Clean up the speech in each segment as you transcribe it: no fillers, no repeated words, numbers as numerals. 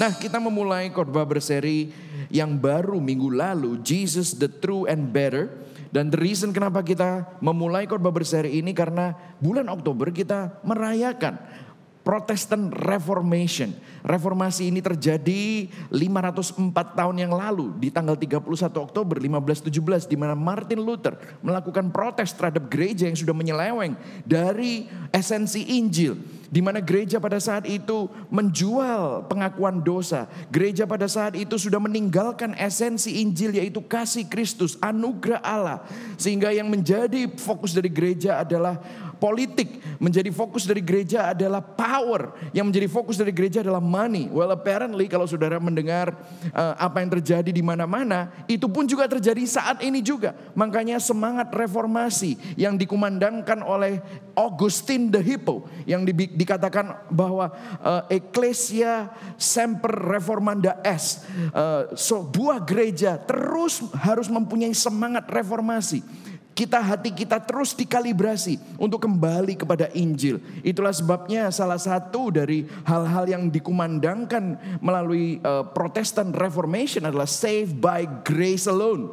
Nah, kita memulai khotbah berseri yang baru minggu lalu, Jesus the True and Better. Dan the reason kenapa kita memulai khotbah berseri ini karena bulan Oktober kita merayakan Protestant Reformation. Reformasi ini terjadi 504 tahun yang lalu di tanggal 31 Oktober 1517 di mana Martin Luther melakukan protes terhadap gereja yang sudah menyeleweng dari esensi Injil. Di mana gereja pada saat itu menjual pengakuan dosa. Gereja pada saat itu sudah meninggalkan esensi Injil yaitu kasih Kristus, anugerah Allah. Sehingga yang menjadi fokus dari gereja adalah politik. Menjadi fokus dari gereja adalah power. Yang menjadi fokus dari gereja adalah money. Well, apparently kalau saudara mendengar apa yang terjadi di mana-mana, itu pun juga terjadi saat ini juga. Makanya semangat reformasi yang dikumandangkan oleh Augustine the Hippo yang dikatakan bahwa Ecclesia Semper Reformanda Est, sebuah gereja terus harus mempunyai semangat reformasi. Hati kita terus dikalibrasi untuk kembali kepada Injil. Itulah sebabnya salah satu dari hal-hal yang dikumandangkan melalui Protestant Reformation adalah saved by grace alone.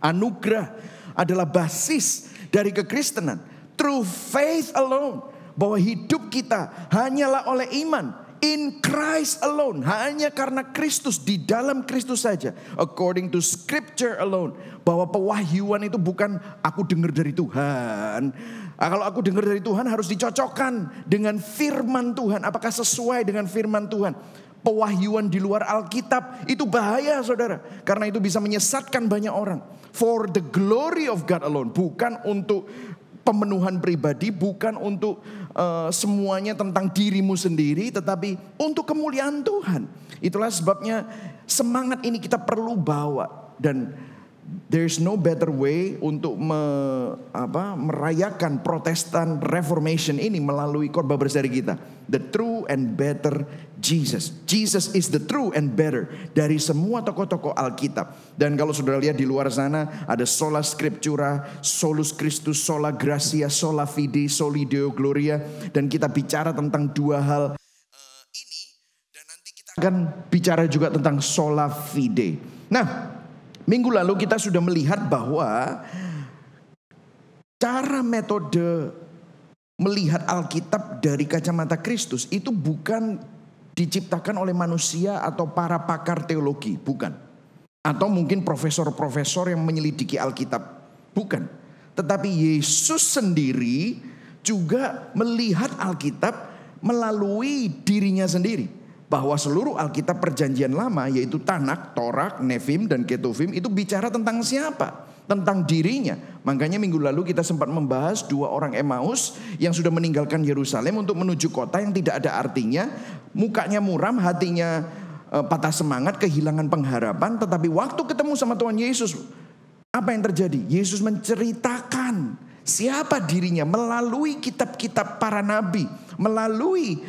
Anugerah adalah basis dari kekristenan. Through faith alone. Bahwa hidup kita hanyalah oleh iman. In Christ alone. Hanya karena Kristus, di dalam Kristus saja. According to scripture alone. Bahwa pewahyuan itu bukan aku dengar dari Tuhan. Kalau aku dengar dari Tuhan harus dicocokkan dengan firman Tuhan. Apakah sesuai dengan firman Tuhan? Pewahyuan di luar Alkitab itu bahaya, saudara. Karena itu bisa menyesatkan banyak orang. For the glory of God alone. Bukan untuk pemenuhan pribadi, bukan untuk semuanya tentang dirimu sendiri, tetapi untuk kemuliaan Tuhan. Itulah sebabnya semangat ini kita perlu bawa. Dan there's no better way untuk merayakan Protestant Reformation ini melalui khotbah berseri kita. The true and better Jesus. Jesus is the true and better dari semua tokoh-tokoh Alkitab. Dan kalau saudara lihat di luar sana ada sola scriptura, solus Christus, sola gratia, sola fide, soli deo gloria. Dan kita bicara tentang dua hal ini. Dan nanti kita akan bicara juga tentang sola fide. Nah, minggu lalu kita sudah melihat bahwa cara metode melihat Alkitab dari kacamata Kristus itu bukan diciptakan oleh manusia atau para pakar teologi, bukan. Atau mungkin profesor-profesor yang menyelidiki Alkitab, bukan. Tetapi Yesus sendiri juga melihat Alkitab melalui dirinya sendiri. Bahwa seluruh Alkitab perjanjian lama yaitu Tanak, Torak, Nefim, dan Ketuvim itu bicara tentang siapa? Tentang dirinya. Makanya minggu lalu kita sempat membahas dua orang Emmaus yang sudah meninggalkan Yerusalem untuk menuju kota yang tidak ada artinya. Mukanya muram, hatinya patah semangat, kehilangan pengharapan. Tetapi waktu ketemu sama Tuhan Yesus, apa yang terjadi? Yesus menceritakan siapa dirinya melalui kitab-kitab para nabi, melalui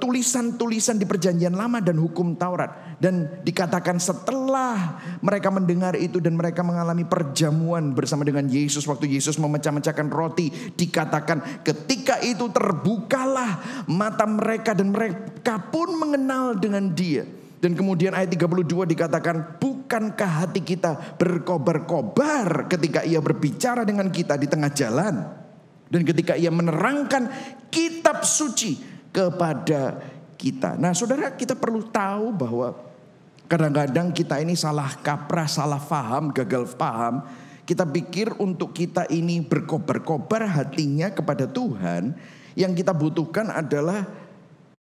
tulisan-tulisan di perjanjian lama dan hukum Taurat. Dan dikatakan setelah mereka mendengar itu dan mereka mengalami perjamuan bersama dengan Yesus waktu Yesus memecah-mecahkan roti, dikatakan ketika itu terbukalah mata mereka dan mereka pun mengenal dengan Dia. Dan kemudian ayat 32 dikatakan, bukankah hati kita berkobar-kobar ketika Ia berbicara dengan kita di tengah jalan? Dan ketika Ia menerangkan kitab suci kepada kita. Nah, saudara, kita perlu tahu bahwa kadang-kadang kita ini salah kaprah, salah paham, gagal paham. Kita pikir untuk kita ini berkobar-kobar hatinya kepada Tuhan, yang kita butuhkan adalah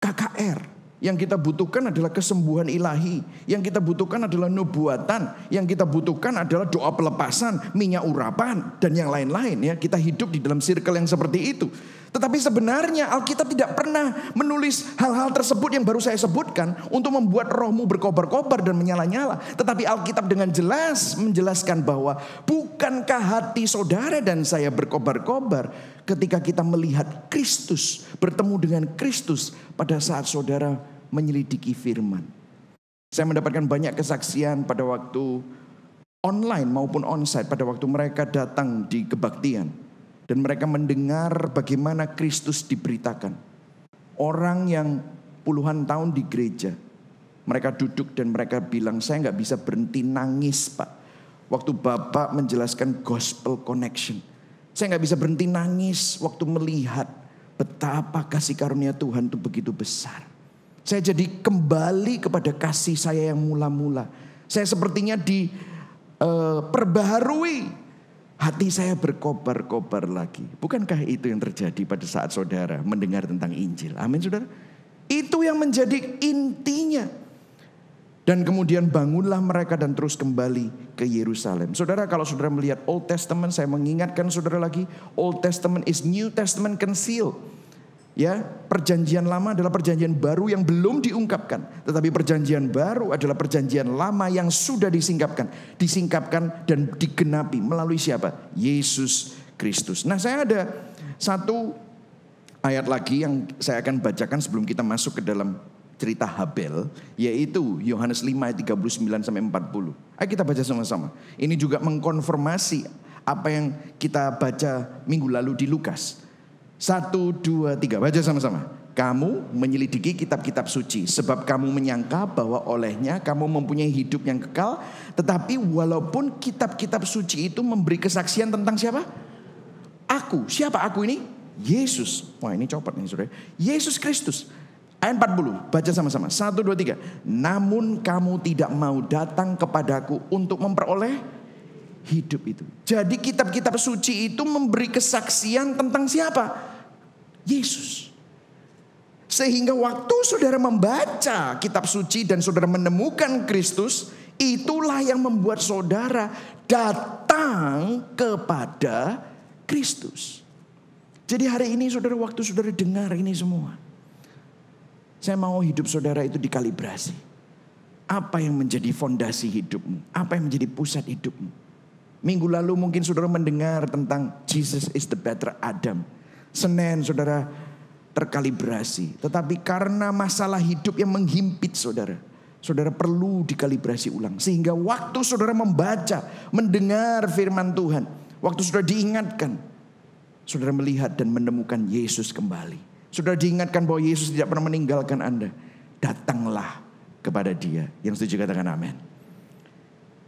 KKR. Yang kita butuhkan adalah kesembuhan ilahi. Yang kita butuhkan adalah nubuatan. Yang kita butuhkan adalah doa pelepasan, minyak urapan, dan yang lain-lain. Ya, kita hidup di dalam circle yang seperti itu. Tetapi sebenarnya Alkitab tidak pernah menulis hal-hal tersebut yang baru saya sebutkan untuk membuat rohmu berkobar-kobar dan menyala-nyala. Tetapi Alkitab dengan jelas menjelaskan bahwa bukankah hati saudara dan saya berkobar-kobar ketika kita melihat Kristus, bertemu dengan Kristus pada saat saudara menyelidiki firman. Saya mendapatkan banyak kesaksian pada waktu online maupun onsite, pada waktu mereka datang di kebaktian. Dan mereka mendengar bagaimana Kristus diberitakan. Orang yang puluhan tahun di gereja, Mereka duduk dan mereka bilang, saya nggak bisa berhenti nangis Pak. Waktu Bapak menjelaskan gospel connection. Saya nggak bisa berhenti nangis waktu melihat betapa kasih karunia Tuhan itu begitu besar. Saya jadi kembali kepada kasih saya yang mula-mula. Saya sepertinya diperbaharui. Hati saya berkobar-kobar lagi. Bukankah itu yang terjadi pada saat saudara mendengar tentang Injil? Amin saudara. Itu yang menjadi intinya. Dan kemudian bangunlah mereka dan terus kembali ke Yerusalem. Saudara, kalau saudara melihat Old Testament, saya mengingatkan saudara lagi, Old Testament is New Testament concealed. Ya, perjanjian lama adalah perjanjian baru yang belum diungkapkan. Tetapi perjanjian baru adalah perjanjian lama yang sudah disingkapkan dan digenapi melalui siapa? Yesus Kristus. Nah, saya ada satu ayat lagi yang saya akan bacakan sebelum kita masuk ke dalam cerita Habel, yaitu Yohanes 5 ayat 39 sampai 40. Ayo kita baca sama-sama. Ini juga mengkonfirmasi apa yang kita baca minggu lalu di Lukas. 1, 2, 3, baca sama-sama. Kamu menyelidiki kitab-kitab suci, sebab kamu menyangka bahwa olehnya kamu mempunyai hidup yang kekal. Tetapi walaupun kitab-kitab suci itu memberi kesaksian tentang siapa? Aku. Siapa aku ini? Yesus. Wah, ini copot nih saudara. Yesus Kristus. Ayat 40, baca sama-sama. 1, 2, 3. Namun kamu tidak mau datang kepadaku untuk memperoleh hidup itu. Jadi kitab-kitab suci itu memberi kesaksian tentang siapa? Yesus. Sehingga waktu saudara membaca kitab suci dan saudara menemukan Kristus, itulah yang membuat saudara datang kepada Kristus. Jadi hari ini saudara, waktu saudara dengar ini semua, saya mau hidup saudara itu dikalibrasi. Apa yang menjadi fondasi hidupmu? Apa yang menjadi pusat hidupmu? Minggu lalu mungkin saudara mendengar tentang Jesus is the better Adam. Senin saudara terkalibrasi. Tetapi karena masalah hidup yang menghimpit saudara, saudara perlu dikalibrasi ulang. Sehingga waktu saudara membaca, mendengar firman Tuhan, waktu saudara diingatkan, saudara melihat dan menemukan Yesus kembali. Saudara diingatkan bahwa Yesus tidak pernah meninggalkan Anda. Datanglah kepada Dia. Yang setuju katakan amin.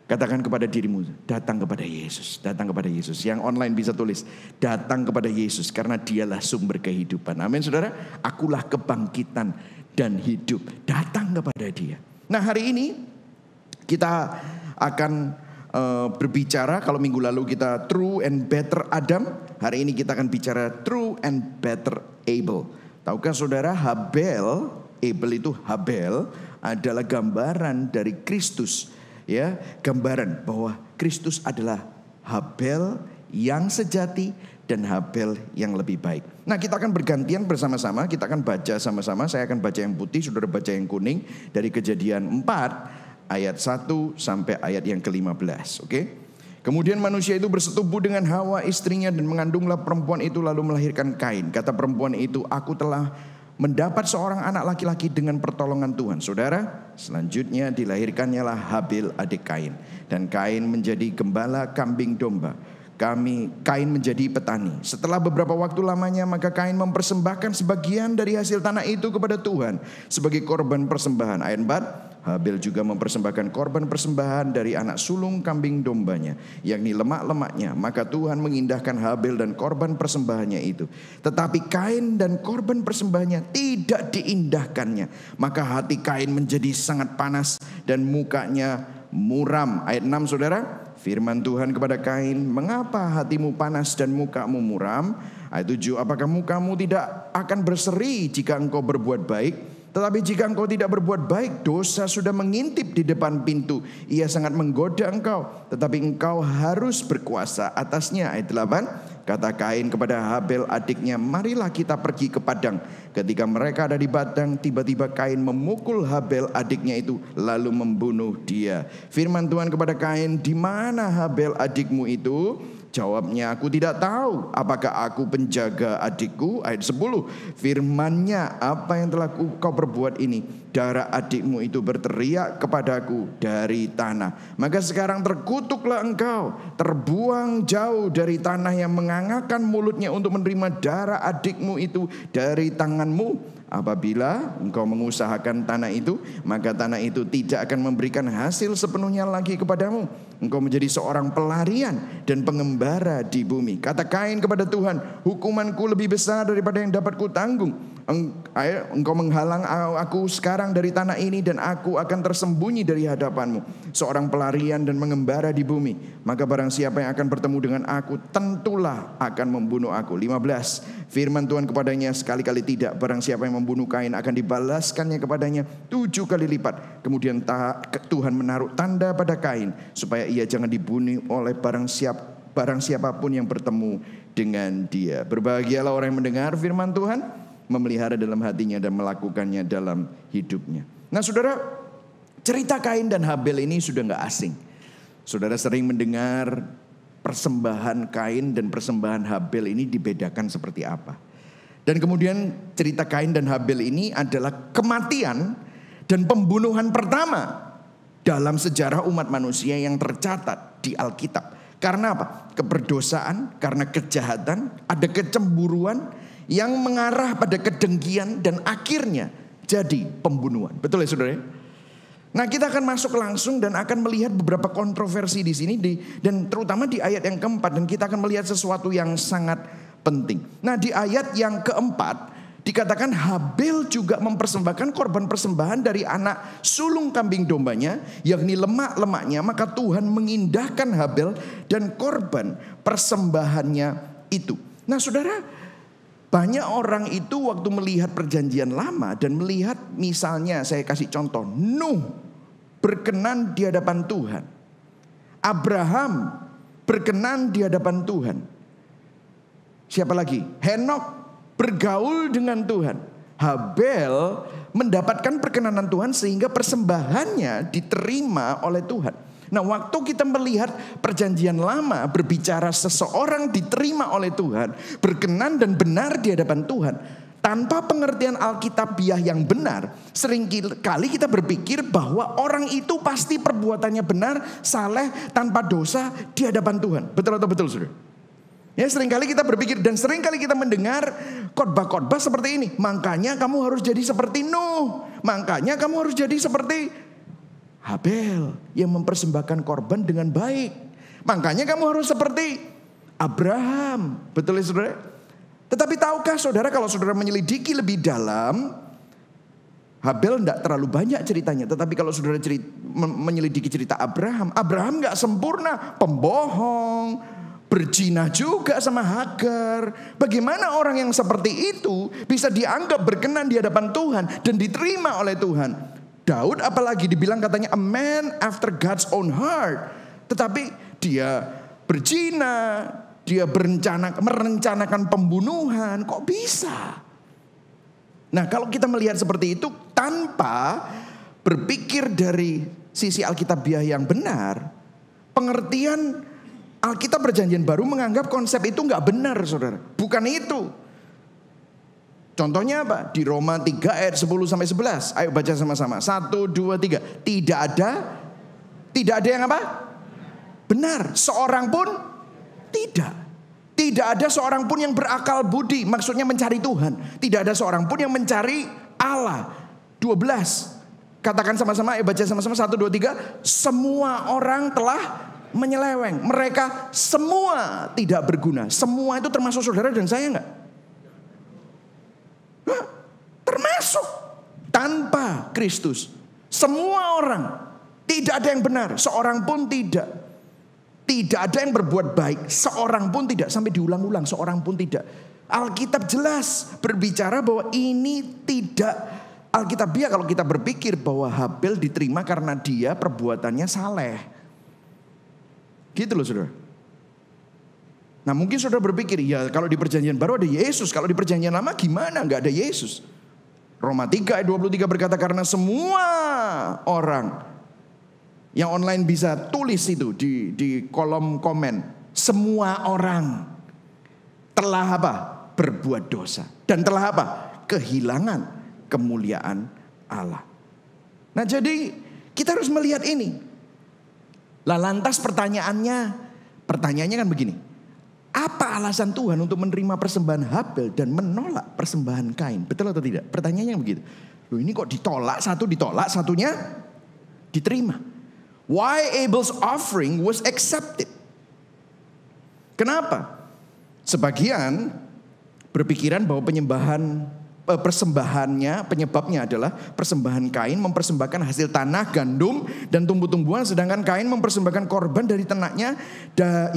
Katakan kepada dirimu, datang kepada Yesus. Datang kepada Yesus. Yang online bisa tulis, datang kepada Yesus karena Dialah sumber kehidupan. Amin saudara. Akulah kebangkitan dan hidup. Datang kepada Dia. Nah, hari ini kita akan berbicara. Kalau minggu lalu kita true and better Adam, hari ini kita akan bicara true and better Abel. Tahukah saudara, Habel itu Habel adalah gambaran dari Kristus. Ya, gambaran bahwa Kristus adalah Habel yang sejati dan Habel yang lebih baik. Nah, kita akan bergantian bersama-sama, kita akan baca sama-sama. Saya akan baca yang putih, saudara baca yang kuning, dari Kejadian 4 ayat 1 sampai ayat yang ke-15. Oke? Kemudian manusia itu bersetubuh dengan Hawa istrinya dan mengandunglah perempuan itu lalu melahirkan Kain. Kata perempuan itu, aku telah mendapat seorang anak laki-laki dengan pertolongan Tuhan. Saudara, selanjutnya dilahirkannya lah Habel adik Kain. Dan Kain menjadi gembala kambing domba. Kain menjadi petani. Setelah beberapa waktu lamanya, maka Kain mempersembahkan sebagian dari hasil tanah itu kepada Tuhan sebagai korban persembahan. Ayat 4, Habel juga mempersembahkan korban persembahan dari anak sulung kambing dombanya, yakni lemak-lemaknya. Maka Tuhan mengindahkan Habel dan korban persembahannya itu. Tetapi Kain dan korban persembahannya tidak diindahkannya. Maka hati Kain menjadi sangat panas dan mukanya muram. Ayat 6 saudara, firman Tuhan kepada Kain, mengapa hatimu panas dan mukamu muram? Ayat 7, apakah mukamu tidak akan berseri jika engkau berbuat baik? Tetapi jika engkau tidak berbuat baik, dosa sudah mengintip di depan pintu. Ia sangat menggoda engkau, tetapi engkau harus berkuasa atasnya. Ayat 8, kata Kain kepada Habel adiknya, marilah kita pergi ke padang. Ketika mereka ada di padang, tiba-tiba Kain memukul Habel adiknya itu, lalu membunuh dia. Firman Tuhan kepada Kain, di mana Habel adikmu itu? Jawabnya, aku tidak tahu. Apakah aku penjaga adikku? Ayat 10, firmannya, apa yang telah kau perbuat ini? Darah adikmu itu berteriak kepadaku dari tanah. Maka sekarang terkutuklah engkau, terbuang jauh dari tanah yang mengangakkan mulutnya untuk menerima darah adikmu itu dari tanganmu. Apabila engkau mengusahakan tanah itu, maka tanah itu tidak akan memberikan hasil sepenuhnya lagi kepadamu. Engkau menjadi seorang pelarian dan pengembara di bumi. Kata Kain kepada Tuhan, hukumanku lebih besar daripada yang dapat kutanggung. Engkau menghalang aku sekarang dari tanah ini, dan aku akan tersembunyi dari hadapanmu, seorang pelarian dan mengembara di bumi. Maka barang siapa yang akan bertemu dengan aku, tentulah akan membunuh aku. 15. Firman Tuhan kepadanya, sekali-kali tidak. Barang siapa yang membunuh Kain, akan dibalaskannya kepadanya 7 kali lipat. Kemudian Tuhan menaruh tanda pada Kain, supaya ia jangan dibunuh oleh barang siapapun yang bertemu dengan dia. Berbahagialah orang yang mendengar firman Tuhan, memelihara dalam hatinya dan melakukannya dalam hidupnya. Nah saudara, cerita Kain dan Habel ini sudah gak asing. Saudara sering mendengar persembahan Kain dan persembahan Habel ini dibedakan seperti apa. Dan kemudian cerita Kain dan Habel ini adalah kematian dan pembunuhan pertama dalam sejarah umat manusia yang tercatat di Alkitab. Karena apa? Keberdosaan, karena kejahatan, ada kecemburuan yang mengarah pada kedengkian dan akhirnya jadi pembunuhan. Betul ya saudara? Nah, kita akan masuk langsung dan akan melihat beberapa kontroversi di sini dan terutama di ayat yang keempat, dan kita akan melihat sesuatu yang sangat penting. Nah, di ayat yang keempat dikatakan Habel juga mempersembahkan korban persembahan dari anak sulung kambing dombanya, yakni lemak-lemaknya. Maka Tuhan mengindahkan Habel dan korban persembahannya itu. Nah saudara, banyak orang itu waktu melihat perjanjian lama dan melihat, misalnya saya kasih contoh, Nuh berkenan di hadapan Tuhan, Abraham berkenan di hadapan Tuhan, siapa lagi? Henok bergaul dengan Tuhan. Habel mendapatkan perkenanan Tuhan sehingga persembahannya diterima oleh Tuhan. Nah, waktu kita melihat perjanjian lama berbicara seseorang diterima oleh Tuhan, berkenan dan benar di hadapan Tuhan, tanpa pengertian Alkitabiah yang benar, seringkali kita berpikir bahwa orang itu pasti perbuatannya benar, saleh, tanpa dosa di hadapan Tuhan. Betul atau betul, saudara? Ya, seringkali kita berpikir dan seringkali kita mendengar khotbah-khotbah seperti ini. Makanya kamu harus jadi seperti Nuh. Makanya kamu harus jadi seperti Habel yang mempersembahkan korban dengan baik. Makanya kamu harus seperti Abraham. Betul ya saudara? Tetapi tahukah saudara, kalau saudara menyelidiki lebih dalam, Habel tidak terlalu banyak ceritanya. Tetapi kalau saudara menyelidiki cerita Abraham, Abraham gak sempurna, pembohong, berzina juga sama Hagar. Bagaimana orang yang seperti itu bisa dianggap berkenan di hadapan Tuhan dan diterima oleh Tuhan? Daud apalagi dibilang katanya a man after God's own heart. Tetapi dia berzina, dia merencanakan pembunuhan. Kok bisa? Nah, kalau kita melihat seperti itu tanpa berpikir dari sisi Alkitabiah yang benar, pengertian Alkitab Perjanjian Baru menganggap konsep itu gak benar, saudara. Bukan itu. Contohnya apa? Di Roma 3 ayat 10-11. Ayo baca sama-sama. 1, 2, 3. Tidak ada yang apa? Benar. Seorang pun tidak. Tidak ada seorang pun yang berakal budi. Maksudnya mencari Tuhan. Tidak ada seorang pun yang mencari Allah. 12. Katakan sama-sama. Ayo baca sama-sama. 1, 2, 3. Semua orang telah menyeleweng. Mereka semua tidak berguna. Semua itu termasuk saudara dan saya enggak? Termasuk tanpa Kristus. Semua orang. Tidak ada yang benar. Seorang pun tidak. Tidak ada yang berbuat baik. Seorang pun tidak. Sampai diulang-ulang. Seorang pun tidak. Alkitab jelas berbicara bahwa ini tidak Alkitabiah kalau kita berpikir bahwa Habel diterima karena dia perbuatannya saleh. Gitu loh saudara. Nah mungkin saudara berpikir, ya kalau di perjanjian baru ada Yesus. Kalau di perjanjian lama gimana? Gak ada Yesus. Roma 3 ayat 23 berkata, karena semua orang, yang online bisa tulis itu di kolom komen. Semua orang telah apa? Berbuat dosa. Dan telah apa? Kehilangan kemuliaan Allah. Nah jadi kita harus melihat ini. Lah lantas pertanyaannya kan begini. Apa alasan Tuhan untuk menerima persembahan Habel dan menolak persembahan Kain? Betul atau tidak? Pertanyaannya begitu. Loh, ini kok ditolak, satu ditolak, satunya diterima. Why Abel's offering was accepted? Kenapa? Sebagian berpikiran bahwa penyebabnya adalah persembahan Kain mempersembahkan hasil tanah, gandum, dan tumbuh-tumbuhan, sedangkan Kain mempersembahkan korban dari ternaknya,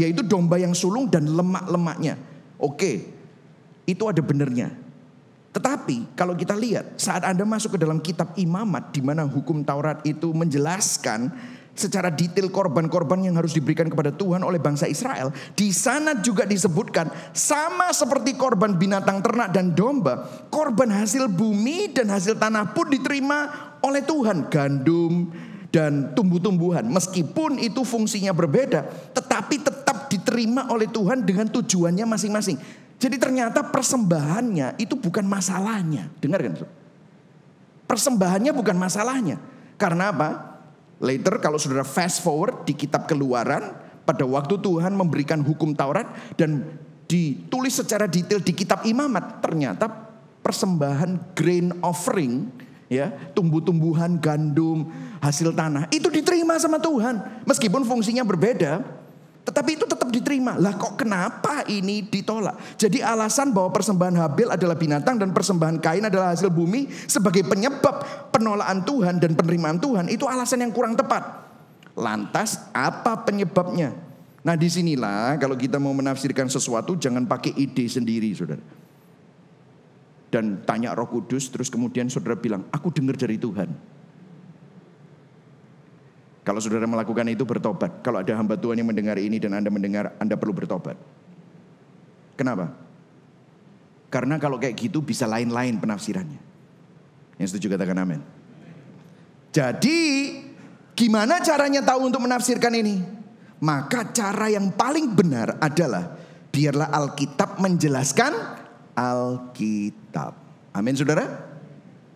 yaitu domba yang sulung dan lemak-lemaknya. Oke, itu ada benernya. Tetapi kalau kita lihat saat Anda masuk ke dalam kitab Imamat, di mana hukum Taurat itu menjelaskan secara detail korban-korban yang harus diberikan kepada Tuhan oleh bangsa Israel. Di sana juga disebutkan sama seperti korban binatang ternak dan domba, korban hasil bumi dan hasil tanah pun diterima oleh Tuhan. Gandum dan tumbuh-tumbuhan, meskipun itu fungsinya berbeda, tetapi tetap diterima oleh Tuhan dengan tujuannya masing-masing. Jadi ternyata persembahannya itu bukan masalahnya. Dengar kan? Persembahannya bukan masalahnya. Karena apa? Later kalau saudara fast forward di kitab Keluaran, pada waktu Tuhan memberikan hukum Taurat dan ditulis secara detail di kitab Imamat, ternyata persembahan grain offering, ya, tumbuh-tumbuhan, gandum, hasil tanah itu diterima sama Tuhan. Meskipun fungsinya berbeda, tetapi itu tetap diterima. Lah kok kenapa ini ditolak? Jadi alasan bahwa persembahan Habel adalah binatang dan persembahan Kain adalah hasil bumi sebagai penyebab penolakan Tuhan dan penerimaan Tuhan, itu alasan yang kurang tepat. Lantas apa penyebabnya? Nah disinilah kalau kita mau menafsirkan sesuatu jangan pakai ide sendiri, saudara. Dan tanya Roh Kudus terus kemudian saudara bilang, aku dengar dari Tuhan. Kalau saudara melakukan itu bertobat. Kalau ada hamba Tuhan yang mendengar ini dan Anda mendengar, Anda perlu bertobat. Kenapa? Karena kalau kayak gitu bisa lain-lain penafsirannya. Yang setuju katakan amin. Jadi gimana caranya tahu untuk menafsirkan ini? Maka cara yang paling benar adalah biarlah Alkitab menjelaskan Alkitab. Amin saudara?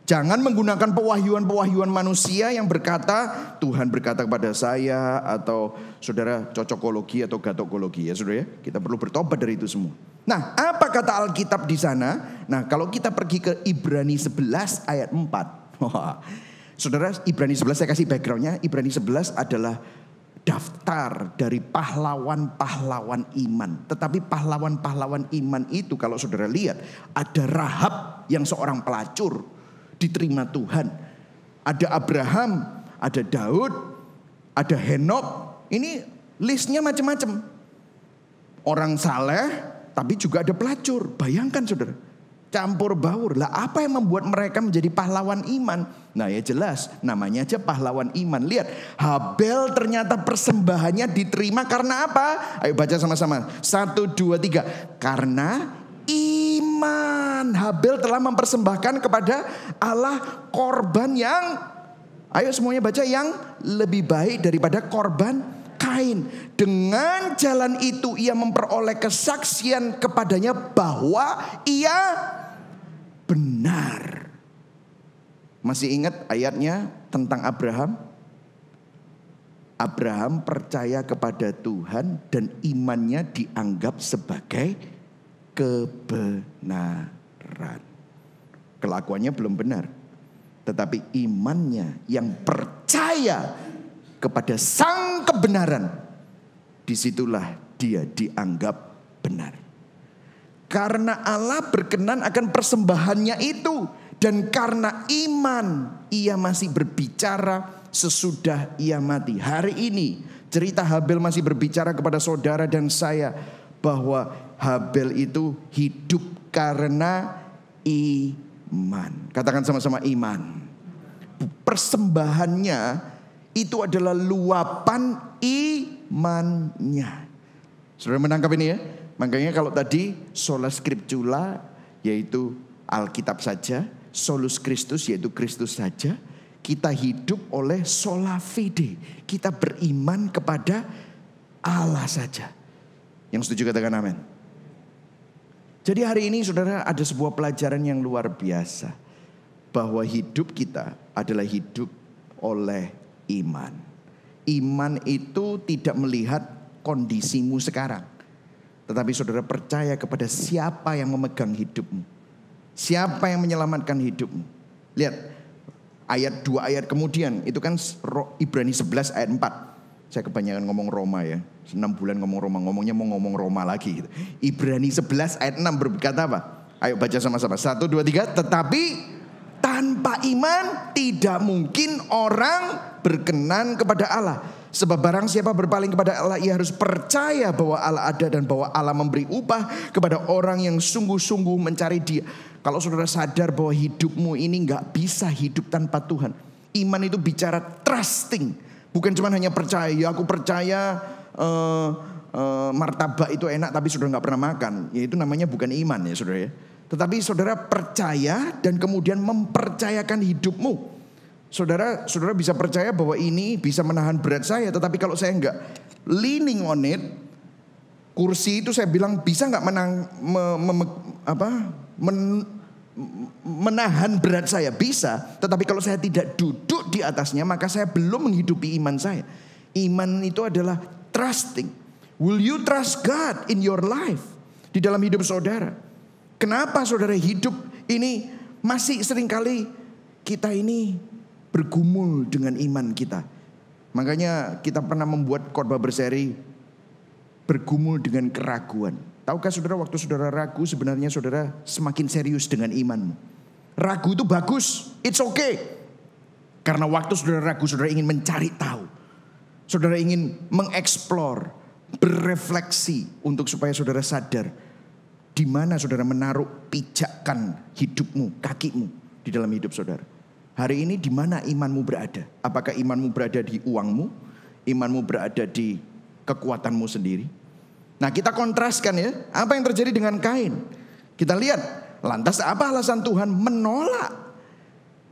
Jangan menggunakan pewahyuan-pewahyuan manusia yang berkata Tuhan berkata kepada saya, atau saudara cocokologi atau gatokologi, ya saudara ya. Kita perlu bertobat dari itu semua. Nah, apa kata Alkitab di sana? Nah, kalau kita pergi ke Ibrani 11 ayat 4. Saudara, Ibrani 11 saya kasih backgroundnya. Ibrani 11 adalah daftar dari pahlawan-pahlawan iman. Tetapi pahlawan-pahlawan iman itu kalau saudara lihat, ada Rahab yang seorang pelacur, diterima Tuhan. Ada Abraham, ada Daud, ada Henok. Ini listnya macam-macam. Orang saleh, tapi juga ada pelacur. Bayangkan saudara, campur baur. Lah apa yang membuat mereka menjadi pahlawan iman? Nah ya jelas, namanya aja pahlawan iman. Lihat, Habel ternyata persembahannya diterima karena apa? Ayo baca sama-sama. 1, 2, 3. Karena iman. Habel telah mempersembahkan kepada Allah korban yang, ayo semuanya baca, yang lebih baik daripada korban Kain. Dengan jalan itu ia memperoleh kesaksian kepadanya bahwa ia benar. Masih ingat ayatnya tentang Abraham? Abraham percaya kepada Tuhan dan imannya dianggap sebagai kebenaran. Kelakuannya belum benar, tetapi imannya yang percaya kepada sang kebenaran, disitulah dia dianggap benar. Karena Allah berkenan akan persembahannya itu, dan karena iman ia masih berbicara sesudah ia mati. Hari ini cerita Habel masih berbicara kepada saudara dan saya bahwa Habel itu hidup karena iman. Katakan sama-sama iman. Persembahannya itu adalah luapan imannya. Saudara menangkap ini ya? Makanya kalau tadi sola scriptura yaitu Alkitab saja, solus Christus yaitu Kristus saja, kita hidup oleh sola fide. Kita beriman kepada Allah saja. Yang setuju katakan amin. Jadi hari ini saudara ada sebuah pelajaran yang luar biasa. Bahwa hidup kita adalah hidup oleh iman. Iman itu tidak melihat kondisimu sekarang, Tetapi saudara percaya kepada siapa yang memegang hidupmu. Siapa yang menyelamatkan hidupmu. Lihat, ayat 2 ayat kemudian, itu kan Ibrani 11 ayat 4. Saya kebanyakan ngomong Roma ya. 6 bulan ngomong Roma, ngomongnya mau ngomong Roma lagi. Ibrani 11 ayat 6 berkata apa? Ayo baca sama-sama. 1, 2, 3. Tetapi tanpa iman tidak mungkin orang berkenan kepada Allah. Sebab barang siapa berpaling kepada Allah, ia harus percaya bahwa Allah ada dan bahwa Allah memberi upah kepada orang yang sungguh-sungguh mencari Dia. Kalau saudara sadar bahwa hidupmu ini gak bisa hidup tanpa Tuhan. Iman itu bicara trusting. Bukan cuma hanya percaya, ya aku percaya martabak itu enak tapi saudara gak pernah makan. Ya itu namanya bukan iman ya saudara ya. Tetapi saudara percaya dan kemudian mempercayakan hidupmu. Saudara bisa percaya bahwa ini bisa menahan berat saya. Tetapi kalau saya gak leaning on it, kursi itu saya bilang bisa gak menahan berat saya? Bisa. Tetapi kalau saya tidak duduk di atasnya, maka saya belum menghidupi iman saya. Iman itu adalah trusting. Will you trust God in your life? Di dalam hidup saudara. Kenapa saudara hidup ini masih seringkali kita ini bergumul dengan iman kita. Makanya kita pernah membuat khotbah berseri bergumul dengan keraguan. Tahukah saudara, waktu saudara ragu sebenarnya saudara semakin serius dengan imanmu. Ragu itu bagus, it's okay. Karena waktu saudara ragu, saudara ingin mencari tahu. Saudara ingin mengeksplor, berefleksi untuk supaya saudara sadar di mana saudara menaruh pijakan hidupmu, kakimu di dalam hidup saudara. Hari ini di mana imanmu berada? Apakah imanmu berada di uangmu? Imanmu berada di kekuatanmu sendiri? Nah, kita kontraskan ya, apa yang terjadi dengan Kain. Kita lihat, lantas apa alasan Tuhan menolak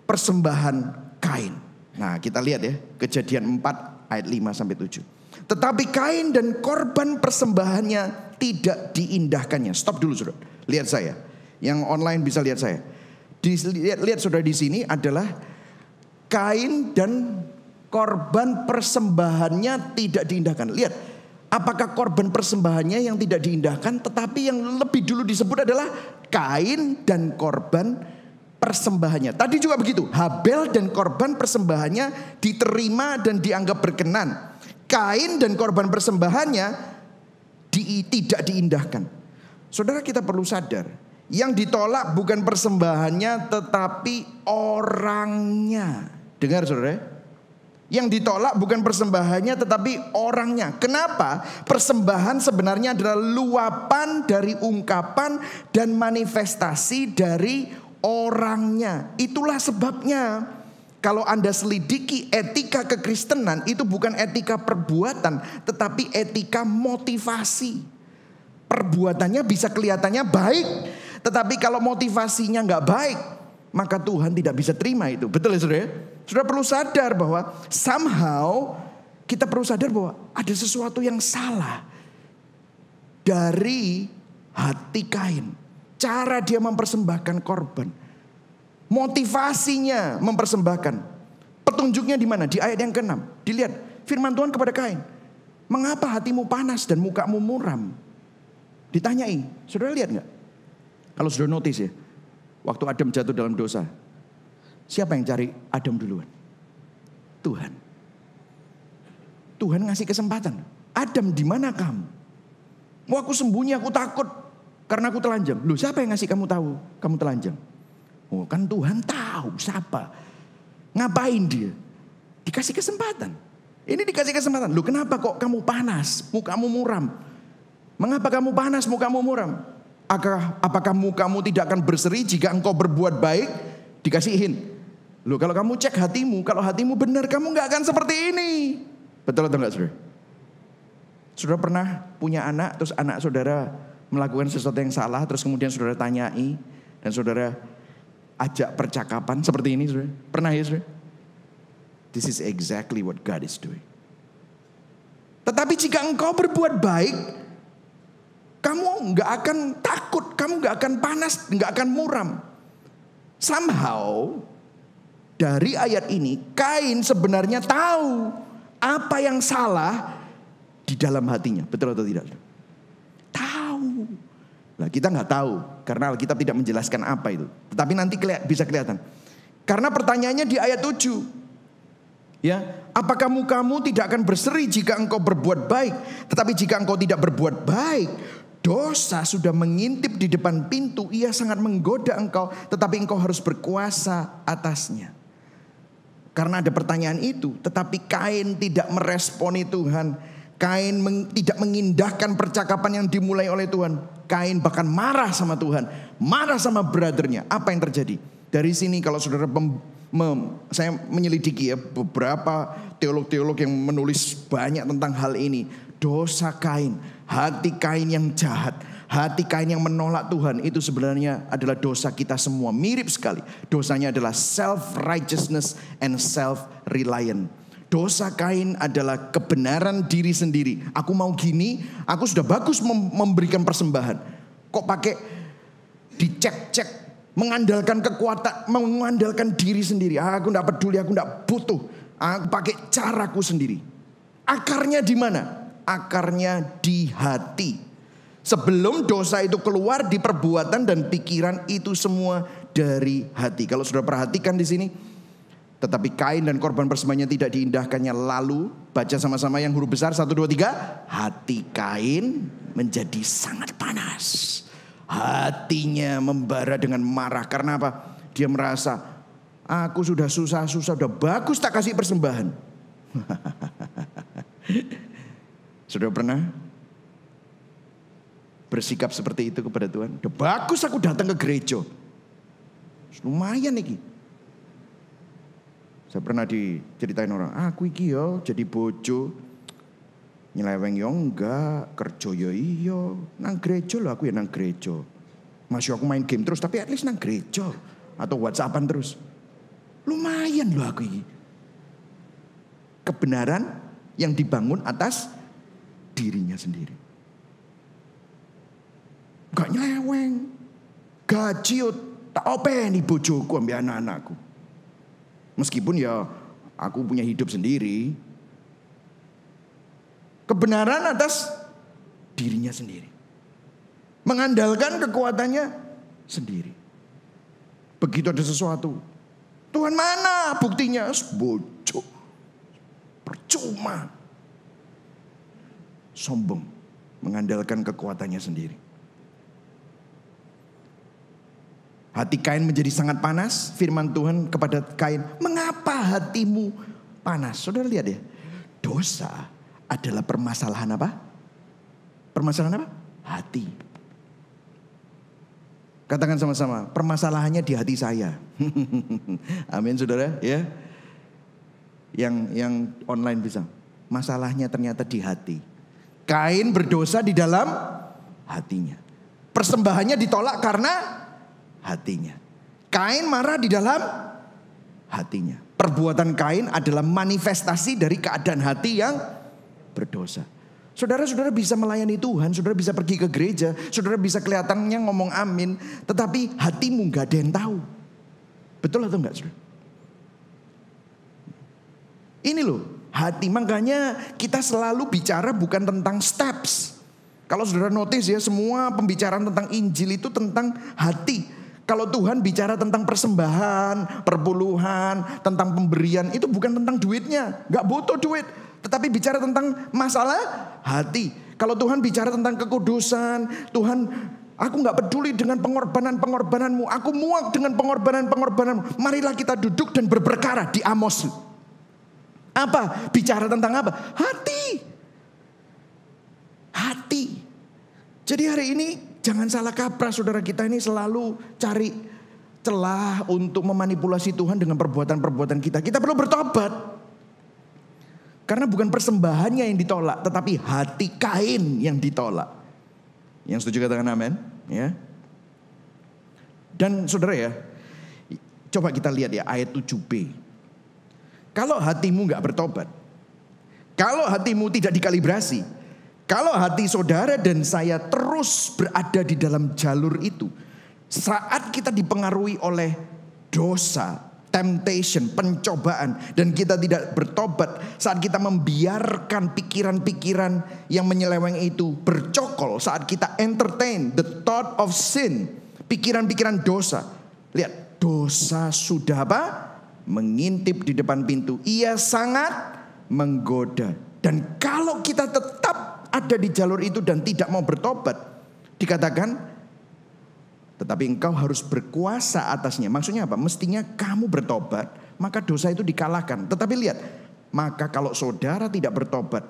persembahan Kain. Nah, kita lihat ya, Kejadian 4 ayat 5 sampai 7. Tetapi Kain dan korban persembahannya tidak diindahkannya. Stop dulu saudara, lihat saya. Yang online bisa lihat saya. Lihat saudara, di sini adalah Kain dan korban persembahannya tidak diindahkan. Lihat. Apakah korban persembahannya yang tidak diindahkan, tetapi yang lebih dulu disebut adalah Kain dan korban persembahannya. Tadi juga begitu, Habel dan korban persembahannya diterima dan dianggap berkenan. Kain dan korban persembahannya tidak diindahkan. Saudara, kita perlu sadar, yang ditolak bukan persembahannya tetapi orangnya. Dengar saudara, yang ditolak bukan persembahannya tetapi orangnya. Kenapa? Persembahan sebenarnya adalah luapan dari ungkapan dan manifestasi dari orangnya. Itulah sebabnya kalau Anda selidiki etika kekristenan, itu bukan etika perbuatan tetapi etika motivasi. Perbuatannya bisa kelihatannya baik, tetapi kalau motivasinya gak baik, maka Tuhan tidak bisa terima itu. Betul ya saudara? Saudara perlu sadar bahwa somehow kita perlu sadar bahwa ada sesuatu yang salah dari hati Kain. Cara dia mempersembahkan korban, motivasinya mempersembahkan. Petunjuknya di mana? Di ayat yang ke-6. Dilihat firman Tuhan kepada Kain. Mengapa hatimu panas dan mukamu muram? Ditanyai. Saudara lihat gak? Kalau saudara notice ya, waktu Adam jatuh dalam dosa, siapa yang cari Adam duluan? Tuhan. Tuhan ngasih kesempatan. Adam, di mana kamu? Wah, aku sembunyi, aku takut karena aku telanjang. Loh, siapa yang ngasih kamu tahu kamu telanjang? Oh, kan Tuhan tahu siapa. Ngapain dia? Dikasih kesempatan. Ini dikasih kesempatan. Loh, kenapa kok kamu panas, mukamu muram? Mengapa kamu panas, mukamu muram? Apakah mukamu tidak akan berseri jika engkau berbuat baik? Dikasihin. Loh, kalau kamu cek hatimu, kalau hatimu benar, kamu gak akan seperti ini. Betul atau enggak saudara? Saudara pernah punya anak, terus anak saudara melakukan sesuatu yang salah, terus kemudian saudara tanyai, dan saudara ajak percakapan seperti ini saudara? Pernah ya saudara? This is exactly what God is doing. Tetapi jika engkau berbuat baik, kamu gak akan takut, kamu gak akan panas, gak akan muram. Somehow dari ayat ini Kain sebenarnya tahu apa yang salah di dalam hatinya. Betul atau tidak? Tahu. Nah, kita nggak tahu karena Alkitab tidak menjelaskan apa itu. Tetapi nanti bisa kelihatan. Karena pertanyaannya di ayat 7. Ya, apakah mukamu tidak akan berseri jika engkau berbuat baik? Tetapi jika engkau tidak berbuat baik, dosa sudah mengintip di depan pintu. Ia sangat menggoda engkau, tetapi engkau harus berkuasa atasnya. Karena ada pertanyaan itu, tetapi Kain tidak meresponi Tuhan. Kain tidak mengindahkan percakapan yang dimulai oleh Tuhan. Kain bahkan marah sama Tuhan, marah sama brothernya. Apa yang terjadi? Dari sini kalau saudara saya menyelidiki ya, beberapa teolog-teolog yang menulis banyak tentang hal ini. Dosa Kain, hati Kain yang jahat, hati Kain yang menolak Tuhan, itu sebenarnya adalah dosa kita semua. Mirip sekali. Dosanya adalah self-righteousness and self-reliant. Dosa Kain adalah kebenaran diri sendiri. Aku mau gini, aku sudah bagus memberikan persembahan. Kok pakai dicek-cek, mengandalkan kekuatan, mengandalkan diri sendiri. Aku tidak peduli, aku tidak butuh. Aku pakai caraku sendiri. Akarnya di mana? Akarnya di hati. Sebelum dosa itu keluar di perbuatan dan pikiran, itu semua dari hati. Kalau sudah perhatikan di sini, tetapi Kain dan korban persembahannya tidak diindahkannya. Lalu baca sama-sama yang huruf besar 1, 2, 3. Hati Kain menjadi sangat panas. Hatinya membara dengan marah. Karena apa? Dia merasa, aku sudah susah-susah, sudah bagus tak kasih persembahan. Sudah pernah bersikap seperti itu kepada Tuhan? Udah bagus aku datang ke gereja, lumayan nih. Saya pernah diceritain orang, aku iki yo jadi bojo, nyeleweng yo enggak, kerja yo iyo, nang gereja loh aku ya nang gereja. Masih aku main game terus tapi at least nang gereja. Atau WhatsAppan terus. Lumayan loh aku ini. Kebenaran yang dibangun atas dirinya sendiri. Gak nyeleweng, gaji yo tak openi bojoku ambil anak-anakku. Meskipun ya aku punya hidup sendiri. Kebenaran atas dirinya sendiri. Mengandalkan kekuatannya sendiri. Begitu ada sesuatu, Tuhan mana buktinya? Bocok. Percuma. Sombong. Mengandalkan kekuatannya sendiri. Hati Kain menjadi sangat panas. Firman Tuhan kepada Kain, mengapa hatimu panas? Saudara lihat ya, dosa adalah permasalahan apa? Permasalahan apa? Hati. Katakan sama-sama, permasalahannya di hati saya. Amin saudara ya. Yang online bisa. Masalahnya ternyata di hati. Kain berdosa di dalam hatinya. Persembahannya ditolak karena hatinya. Kain marah di dalam hatinya. Perbuatan Kain adalah manifestasi dari keadaan hati yang berdosa. Saudara-saudara bisa melayani Tuhan, saudara bisa pergi ke gereja, saudara bisa kelihatannya ngomong amin, tetapi hatimu gak ada yang tahu. Betul atau enggak saudara? Ini loh hati, makanya kita selalu bicara bukan tentang steps. Kalau saudara notice ya, semua pembicaraan tentang Injil itu tentang hati. Kalau Tuhan bicara tentang persembahan, perpuluhan, tentang pemberian, itu bukan tentang duitnya. Gak butuh duit. Tetapi bicara tentang masalah hati. Kalau Tuhan bicara tentang kekudusan, Tuhan, aku gak peduli dengan pengorbanan-pengorbananmu. Aku muak dengan pengorbanan-pengorbananmu. Marilah kita duduk dan berperkara di Amos. Apa? Bicara tentang apa? Hati. Hati. Jadi hari ini jangan salah kaprah, saudara, kita ini selalu cari celah untuk memanipulasi Tuhan dengan perbuatan-perbuatan kita. Kita perlu bertobat. Karena bukan persembahannya yang ditolak, tetapi hati Kain yang ditolak. Yang setuju katakan amin. Ya. Dan saudara ya, coba kita lihat ya ayat 7b. Kalau hatimu gak bertobat, kalau hatimu tidak dikalibrasi, kalau hati saudara dan saya terus berada di dalam jalur itu, saat kita dipengaruhi oleh dosa, temptation, pencobaan, dan kita tidak bertobat, saat kita membiarkan pikiran-pikiran yang menyeleweng itu bercokol, saat kita entertain the thought of sin, pikiran-pikiran dosa. Lihat, dosa sudah apa? Mengintip di depan pintu. Ia sangat menggoda. Dan kalau kita tetap ada di jalur itu dan tidak mau bertobat, dikatakan, tetapi engkau harus berkuasa atasnya. Maksudnya apa? Mestinya kamu bertobat, maka dosa itu dikalahkan. Tetapi lihat, maka kalau saudara tidak bertobat,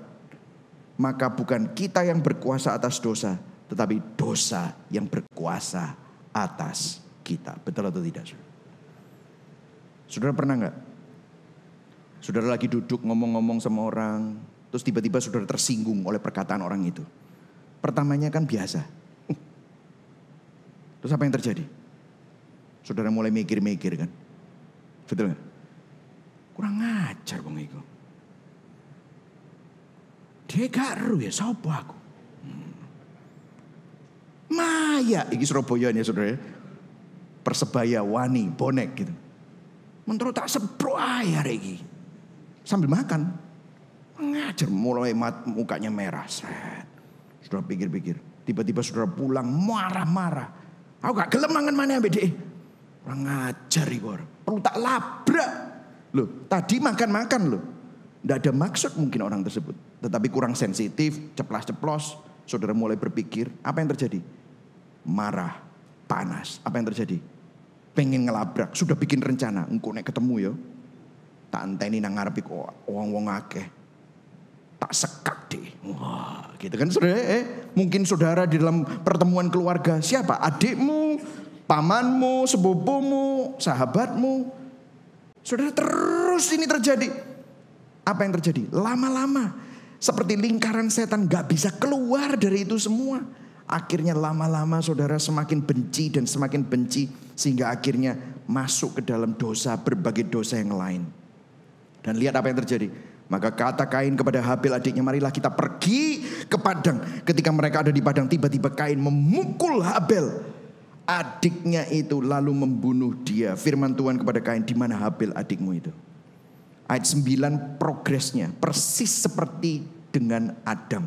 maka bukan kita yang berkuasa atas dosa, tetapi dosa yang berkuasa atas kita. Betul atau tidak? Saudara pernah enggak? Saudara lagi duduk ngomong-ngomong sama orang, terus tiba-tiba saudara tersinggung oleh perkataan orang itu. Pertamanya kan biasa. Terus apa yang terjadi? Saudara mulai mikir-mikir kan? Betul gak? Kurang ngajar bang Iko. Dia gak ru ya, sapa aku? Maya, ini Surabaya nih saudara. Persebaya wani, bonek gitu. Mentero tak sepro aja lagi. Sambil makan. Ngajar mulai mukanya merah. Saudara pikir-pikir. Tiba-tiba saudara pulang marah-marah. Aku gak gelem mangan mana ambek dhek. Kurang ngajar iki. Perlu tak labrak. Loh, tadi makan-makan loh. Nggak ada maksud mungkin orang tersebut. Tetapi kurang sensitif, ceplas-ceplos. Saudara mulai berpikir, apa yang terjadi? Marah, panas. Apa yang terjadi? Pengen ngelabrak, sudah bikin rencana. Engko nek ketemu ya. Tak anteni nang ngarepi wong-wong akeh. Tak sekak deh. Wah, gitu kan saudara. Mungkin saudara di dalam pertemuan keluarga. Siapa? Adikmu, pamanmu, sepupumu, sahabatmu. Saudara terus ini terjadi. Apa yang terjadi? Lama-lama. Seperti lingkaran setan gak bisa keluar dari itu semua. Akhirnya lama-lama saudara semakin benci dan semakin benci. Sehingga akhirnya masuk ke dalam dosa, berbagai dosa yang lain. Dan lihat apa yang terjadi. Maka kata Kain kepada Habil adiknya, marilah kita pergi ke padang. Ketika mereka ada di padang, tiba-tiba Kain memukul Habil, adiknya itu, lalu membunuh dia. Firman Tuhan kepada Kain, di mana Habil adikmu itu? Ayat 9 progresnya persis seperti dengan Adam.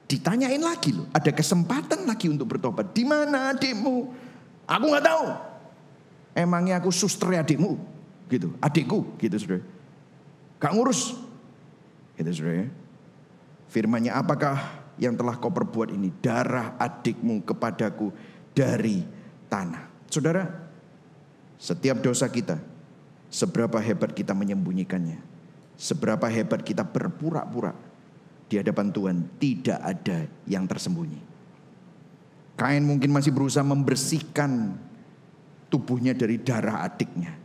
Ditanyain lagi loh, ada kesempatan lagi untuk bertobat. Di mana adikmu? Aku nggak tahu. Emangnya aku suster adikmu? Gitu, adikku, gitu saudara. Gak ngurus. Gitu saudara. Firman-Nya, apakah yang telah kau perbuat ini? Darah adikmu kepadaku dari tanah. Saudara, setiap dosa kita, seberapa hebat kita menyembunyikannya, seberapa hebat kita berpura-pura, di hadapan Tuhan tidak ada yang tersembunyi. Kain mungkin masih berusaha membersihkan tubuhnya dari darah adiknya.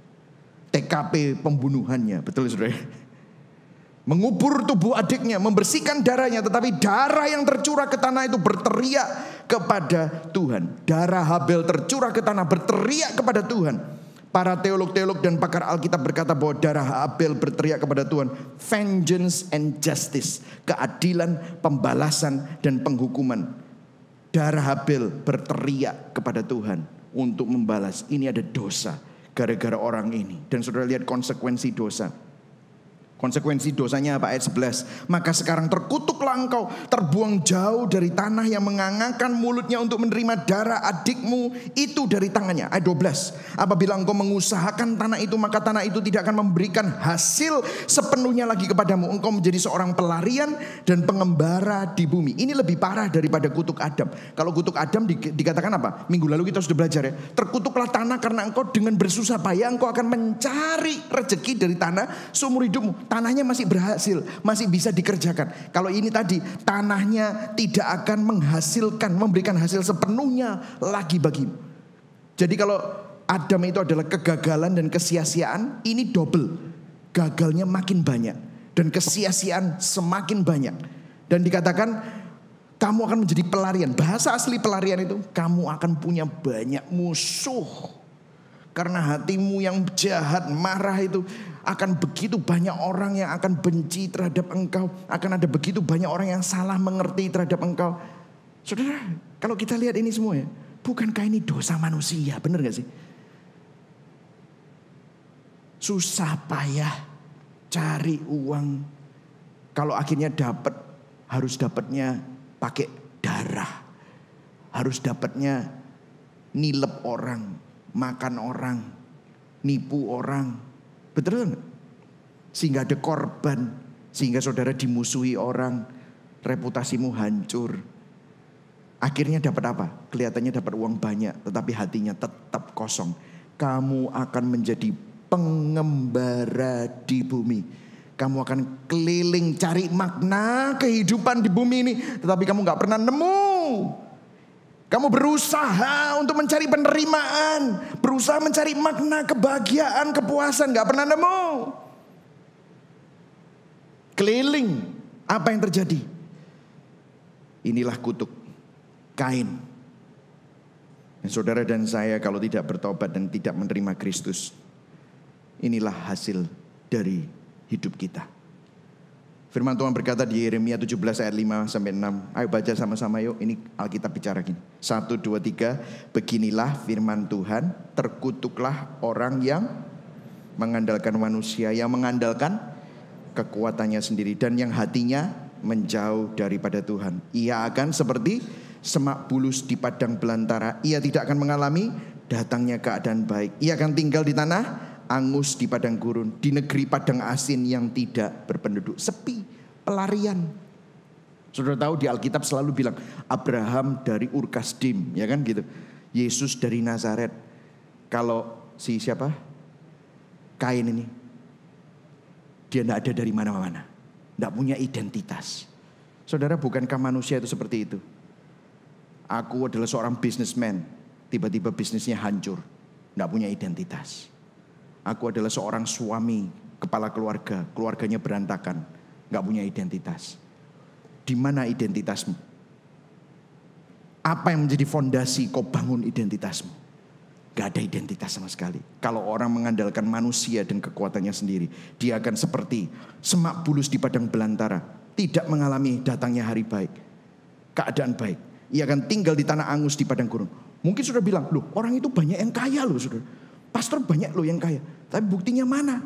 TKP pembunuhannya, betul saudara. Mengubur tubuh adiknya, membersihkan darahnya, tetapi darah yang tercurah ke tanah itu berteriak kepada Tuhan. Darah Habel tercurah ke tanah berteriak kepada Tuhan. Para teolog-teolog dan pakar Alkitab berkata bahwa darah Habel berteriak kepada Tuhan. Vengeance and justice, keadilan, pembalasan dan penghukuman. Darah Habel berteriak kepada Tuhan untuk membalas. Ini ada dosa gara-gara orang ini. Dan saudara lihat konsekuensi dosa. Konsekuensi dosanya apa? Ayat 11. Maka sekarang terkutuklah engkau, terbuang jauh dari tanah yang mengangangkan mulutnya untuk menerima darah adikmu itu dari tangannya. Ayat 12. Apabila engkau mengusahakan tanah itu, maka tanah itu tidak akan memberikan hasil sepenuhnya lagi kepadamu. Engkau menjadi seorang pelarian dan pengembara di bumi. Ini lebih parah daripada kutuk Adam. Kalau kutuk Adam dikatakan apa? Minggu lalu kita sudah belajar ya. Terkutuklah tanah karena engkau dengan bersusah payah engkau akan mencari rezeki dari tanah seumur hidupmu. Tanahnya masih berhasil, masih bisa dikerjakan. Kalau ini tadi, tanahnya tidak akan menghasilkan, memberikan hasil sepenuhnya lagi bagimu. Jadi kalau Adam itu adalah kegagalan dan kesia-siaan, ini double. Gagalnya makin banyak dan kesia-siaan semakin banyak. Dan dikatakan kamu akan menjadi pelarian. Bahasa asli pelarian itu, kamu akan punya banyak musuh. Karena hatimu yang jahat, marah itu, akan begitu banyak orang yang akan benci terhadap engkau. Akan ada begitu banyak orang yang salah mengerti terhadap engkau. Saudara, kalau kita lihat ini semua ya, bukankah ini dosa manusia, benar gak sih? susah payah cari uang. Kalau akhirnya dapat, harus dapatnya pakai darah. Harus dapatnya nilep orang, makan orang, nipu orang. Betul enggak? Sehingga ada korban, sehingga saudara dimusuhi orang, reputasimu hancur. Akhirnya dapat apa? Kelihatannya dapat uang banyak, tetapi hatinya tetap kosong. Kamu akan menjadi pengembara di bumi. Kamu akan keliling cari makna kehidupan di bumi ini, tetapi kamu gak pernah nemu. Kamu berusaha untuk mencari penerimaan, berusaha mencari makna kebahagiaan, kepuasan, gak pernah nemu. Keliling, apa yang terjadi? Inilah kutuk Kain. Saudara dan saya kalau tidak bertobat dan tidak menerima Kristus, inilah hasil dari hidup kita. Firman Tuhan berkata di Yeremia 17 ayat 5-6. Ayo baca sama-sama yuk. Ini Alkitab bicara gini. 1, 2, 3. Beginilah firman Tuhan. Terkutuklah orang yang mengandalkan manusia, yang mengandalkan kekuatannya sendiri, dan yang hatinya menjauh daripada Tuhan. Ia akan seperti semak bulus di padang belantara. Ia tidak akan mengalami datangnya keadaan baik. Ia akan tinggal di tanah angus, di padang gurun, di negeri padang asin yang tidak berpenduduk. Sepi, pelarian. Saudara tahu di Alkitab selalu bilang Abraham dari Ur Kasdim, ya kan gitu. Yesus dari Nazaret. Kalau si siapa? Kain ini, dia tidak ada dari mana-mana, tidak punya identitas. Saudara, bukankah manusia itu seperti itu? Aku adalah seorang businessman, tiba-tiba bisnisnya hancur, tidak punya identitas. Aku adalah seorang suami, kepala keluarga, keluarganya berantakan, gak punya identitas. Di mana identitasmu? Apa yang menjadi fondasi kau bangun identitasmu? Gak ada identitas sama sekali. Kalau orang mengandalkan manusia dan kekuatannya sendiri, dia akan seperti semak bulus di padang belantara, tidak mengalami datangnya hari baik, keadaan baik. Ia akan tinggal di tanah angus di padang gurun. Mungkin sudah bilang, loh orang itu banyak yang kaya loh saudara. Pastor banyak loh yang kaya. Tapi buktinya mana?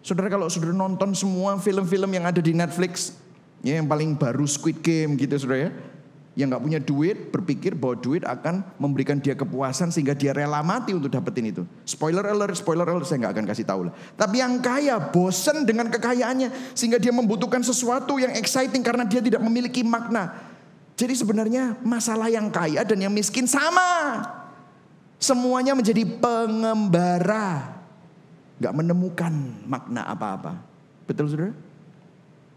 Saudara, kalau saudara nonton semua film-film yang ada di Netflix, ya yang paling baru Squid Game gitu saudara ya. Yang gak punya duit berpikir bahwa duit akan memberikan dia kepuasan sehingga dia rela mati untuk dapetin itu. Spoiler alert, saya gak akan kasih tahu lah. Tapi yang kaya bosen dengan kekayaannya sehingga dia membutuhkan sesuatu yang exciting karena dia tidak memiliki makna. Jadi sebenarnya masalah yang kaya dan yang miskin sama. Semuanya menjadi pengembara. Gak menemukan makna apa-apa. Betul saudara?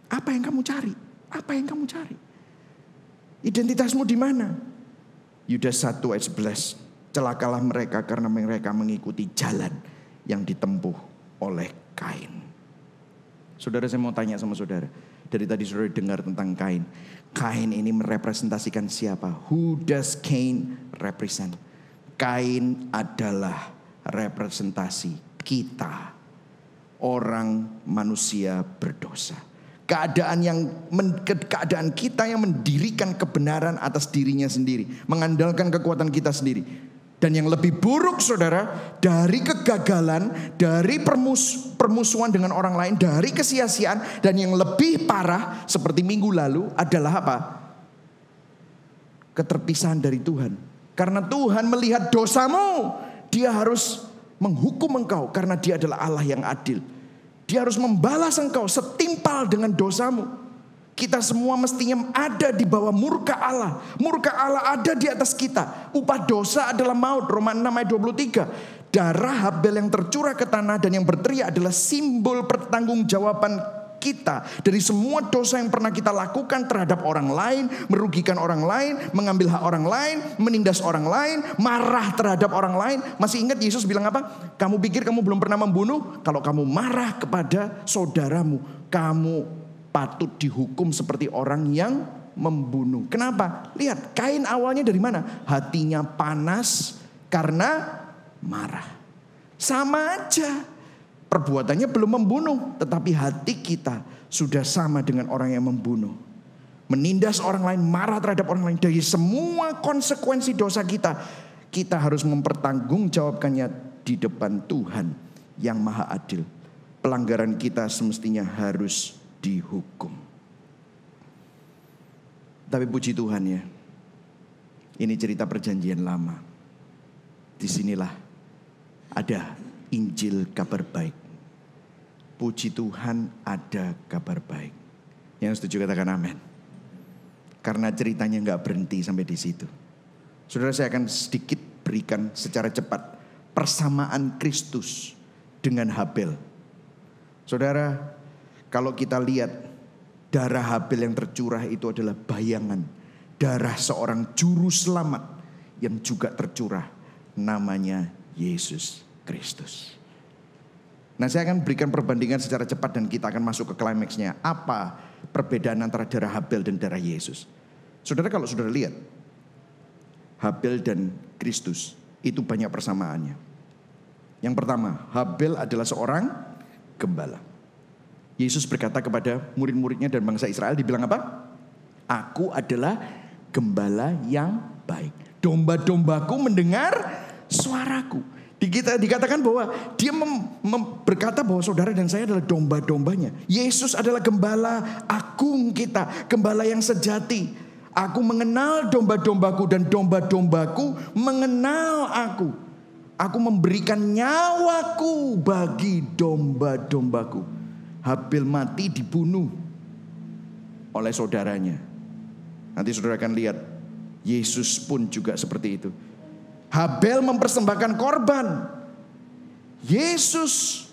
Apa yang kamu cari? Apa yang kamu cari? Identitasmu di mana? Yudas 1 ayat 11. Celakalah mereka karena mereka mengikuti jalan yang ditempuh oleh Kain. Saudara, saya mau tanya sama saudara. Dari tadi saudara dengar tentang Kain. Kain ini merepresentasikan siapa? Who does Cain represent? Kain adalah representasi kita, orang manusia berdosa. Keadaan kita yang mendirikan kebenaran atas dirinya sendiri, mengandalkan kekuatan kita sendiri. Dan yang lebih buruk saudara, dari kegagalan, dari permusuhan dengan orang lain, dari kesia-siaan, dan yang lebih parah seperti minggu lalu adalah apa? Keterpisahan dari Tuhan. Karena Tuhan melihat dosamu, dia harus menghukum engkau karena dia adalah Allah yang adil. Dia harus membalas engkau setimpal dengan dosamu. Kita semua mestinya ada di bawah murka Allah. Murka Allah ada di atas kita. Upah dosa adalah maut. Roma 6 ayat 23. Darah Habel yang tercurah ke tanah dan yang berteriak adalah simbol pertanggungjawaban kita dari semua dosa yang pernah kita lakukan terhadap orang lain, merugikan orang lain, mengambil hak orang lain, menindas orang lain, marah terhadap orang lain. Masih ingat Yesus bilang apa? Kamu pikir kamu belum pernah membunuh? Kalau kamu marah kepada saudaramu, kamu patut dihukum seperti orang yang membunuh. Kenapa? Lihat, Kain awalnya dari mana? Hatinya panas karena marah. Sama aja. Perbuatannya belum membunuh, tetapi hati kita sudah sama dengan orang yang membunuh. Menindas orang lain, marah terhadap orang lain. Dari semua konsekuensi dosa kita, kita harus mempertanggungjawabkannya di depan Tuhan. yang maha adil. Pelanggaran kita semestinya harus dihukum. Tapi puji Tuhan ya, ini cerita perjanjian lama. Disinilah ada Injil kabar baik. Puji Tuhan ada kabar baik. Yang setuju katakan amin. Karena ceritanya gak berhenti sampai di situ. Saudara, saya akan sedikit berikan secara cepat persamaan Kristus dengan Habel. Saudara, kalau kita lihat darah Habel yang tercurah itu adalah bayangan darah seorang juru selamat yang juga tercurah, namanya Yesus Kristus. Nah, saya akan berikan perbandingan secara cepat dan kita akan masuk ke klimaksnya. Apa perbedaan antara darah Habel dan darah Yesus? Saudara, kalau saudara lihat Habel dan Kristus itu banyak persamaannya. Yang pertama, Habel adalah seorang gembala. Yesus berkata kepada murid-muridnya dan bangsa Israel, dibilang apa? Aku adalah gembala yang baik. Domba-dombaku mendengar suaraku. Dikatakan bahwa dia berkata bahwa saudara dan saya adalah domba-dombanya. Yesus adalah gembala agung kita, gembala yang sejati. Aku mengenal domba-dombaku dan domba-dombaku mengenal aku. Aku memberikan nyawaku bagi domba-dombaku. Habel mati dibunuh oleh saudaranya. Nanti saudara akan lihat Yesus pun juga seperti itu. Habel mempersembahkan korban. Yesus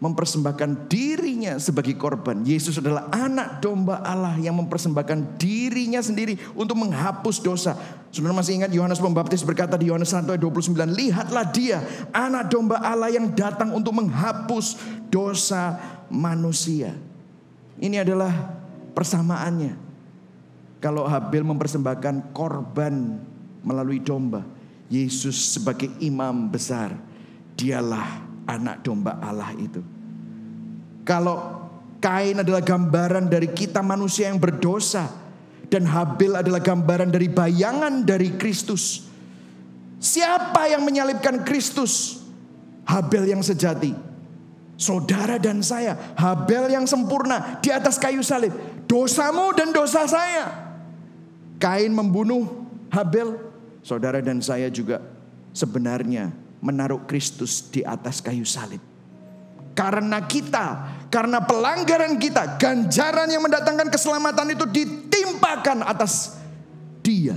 mempersembahkan dirinya sebagai korban. Yesus adalah anak domba Allah yang mempersembahkan dirinya sendiri untuk menghapus dosa. Saudara masih ingat Yohanes Pembaptis berkata di Yohanes 1:29, lihatlah dia, anak domba Allah yang datang untuk menghapus dosa manusia. Ini adalah persamaannya. Kalau Habel mempersembahkan korban melalui domba, Yesus sebagai imam besar, dialah anak domba Allah itu. Kalau Kain adalah gambaran dari kita manusia yang berdosa, dan Habel adalah gambaran dari bayangan dari Kristus. Siapa yang menyalibkan Kristus? Habel yang sejati. Saudara dan saya, Habel yang sempurna di atas kayu salib. Dosamu dan dosa saya. Kain membunuh Habel. Saudara dan saya juga sebenarnya menaruh Kristus di atas kayu salib. Karena pelanggaran kita, ganjaran yang mendatangkan keselamatan itu ditimpakan atas dia,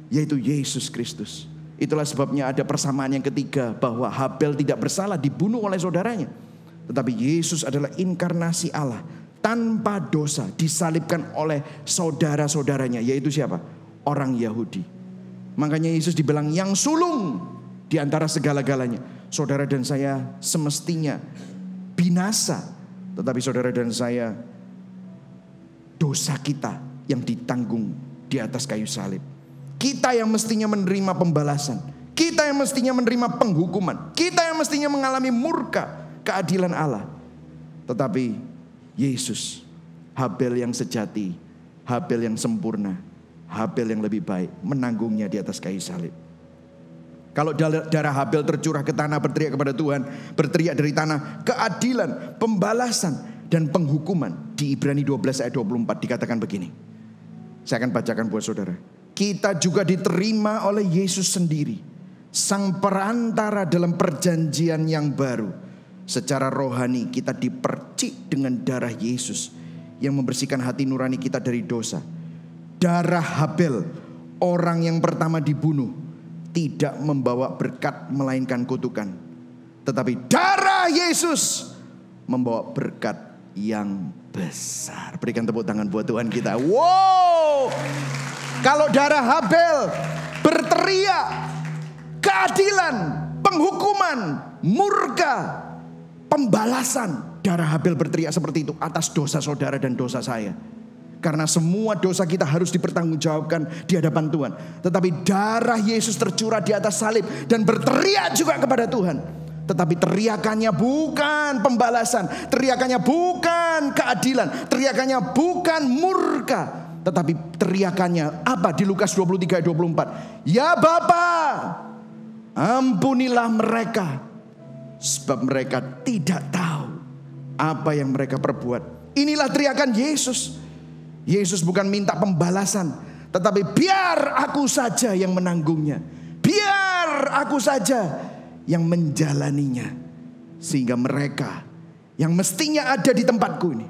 yaitu Yesus Kristus. Itulah sebabnya ada persamaan yang ketiga, bahwa Habel tidak bersalah dibunuh oleh saudaranya. Tetapi Yesus adalah inkarnasi Allah tanpa dosa, disalibkan oleh saudara-saudaranya, yaitu siapa? Orang Yahudi. Makanya Yesus dibilang yang sulung di antara segala-galanya. Saudara dan saya semestinya binasa, tetapi saudara dan saya, dosa kita yang ditanggung di atas kayu salib. Kita yang mestinya menerima pembalasan, kita yang mestinya menerima penghukuman, kita yang mestinya mengalami murka keadilan Allah. Tetapi Yesus, Habel yang sejati, Habel yang sempurna, Habel yang lebih baik, menanggungnya di atas kayu salib. Kalau darah Habel tercurah ke tanah, berteriak kepada Tuhan, berteriak dari tanah keadilan, pembalasan dan penghukuman. Di Ibrani 12 ayat 24 dikatakan begini. Saya akan bacakan buat saudara. Kita juga diterima oleh Yesus sendiri, sang perantara dalam perjanjian yang baru. Secara rohani kita dipercik dengan darah Yesus yang membersihkan hati nurani kita dari dosa. Darah Habel, orang yang pertama dibunuh, tidak membawa berkat melainkan kutukan. Tetapi darah Yesus membawa berkat yang besar. Berikan tepuk tangan buat Tuhan kita. Wow! Kalau darah Habel berteriak keadilan, penghukuman, murka, pembalasan, darah Habel berteriak seperti itu atas dosa saudara dan dosa saya. Karena semua dosa kita harus dipertanggungjawabkan di hadapan Tuhan. Tetapi darah Yesus tercurah di atas salib dan berteriak juga kepada Tuhan. Tetapi teriakannya bukan pembalasan, teriakannya bukan keadilan, teriakannya bukan murka. Tetapi teriakannya apa di Lukas 23 ayat 24? Ya Bapa, ampunilah mereka, sebab mereka tidak tahu apa yang mereka perbuat. Inilah teriakan Yesus. Yesus bukan minta pembalasan, tetapi biar aku saja yang menanggungnya. Biar aku saja yang menjalaninya. Sehingga mereka yang mestinya ada di tempatku ini,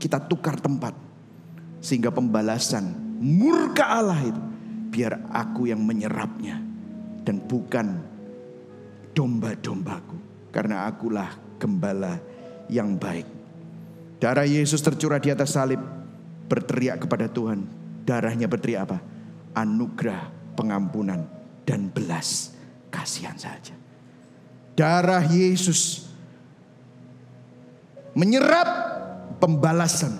kita tukar tempat. Sehingga pembalasan murka Allah itu, biar aku yang menyerapnya. Dan bukan domba-dombaku. Karena akulah gembala yang baik. Darah Yesus tercurah di atas salib, berteriak kepada Tuhan. Darahnya berteriak apa? Anugerah, pengampunan, dan belas kasihan saja. Darah Yesus menyerap pembalasan,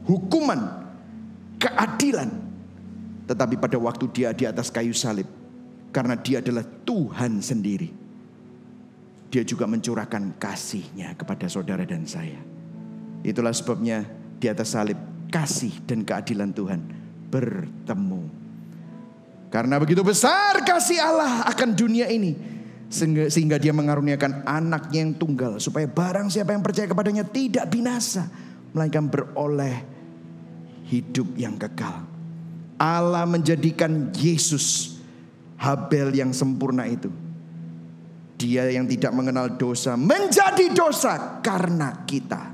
hukuman, keadilan. Tetapi pada waktu dia di atas kayu salib, karena dia adalah Tuhan sendiri, dia juga mencurahkan kasih-Nya kepada saudara dan saya. Itulah sebabnya di atas salib kasih dan keadilan Tuhan bertemu. Karena begitu besar kasih Allah akan dunia ini, sehingga dia mengaruniakan anaknya yang tunggal, supaya barang siapa yang percaya kepadanya tidak binasa, melainkan beroleh hidup yang kekal. Allah menjadikan Yesus, Habel yang sempurna itu, dia yang tidak mengenal dosa, menjadi dosa karena kita,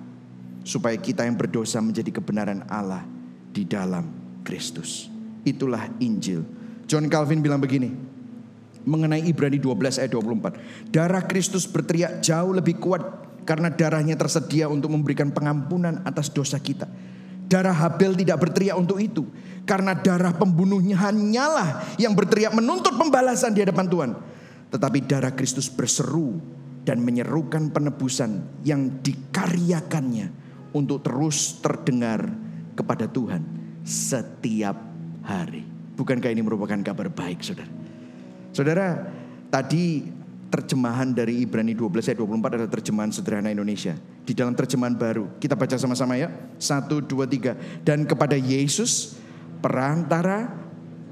supaya kita yang berdosa menjadi kebenaran Allah di dalam Kristus. Itulah Injil. John Calvin bilang begini mengenai Ibrani 12 ayat 24. Darah Kristus berteriak jauh lebih kuat karena darahnya tersedia untuk memberikan pengampunan atas dosa kita. Darah Habel tidak berteriak untuk itu, karena darah pembunuhnya hanyalah yang berteriak menuntut pembalasan di hadapan Tuhan. Tetapi darah Kristus berseru dan menyerukan penebusan yang dikaryakannya untuk terus terdengar kepada Tuhan setiap hari. Bukankah ini merupakan kabar baik, saudara? Saudara, tadi terjemahan dari Ibrani 12 ayat 24 adalah terjemahan sederhana Indonesia. Di dalam terjemahan baru, kita baca sama-sama ya. 1, 2, 3. Dan kepada Yesus, perantara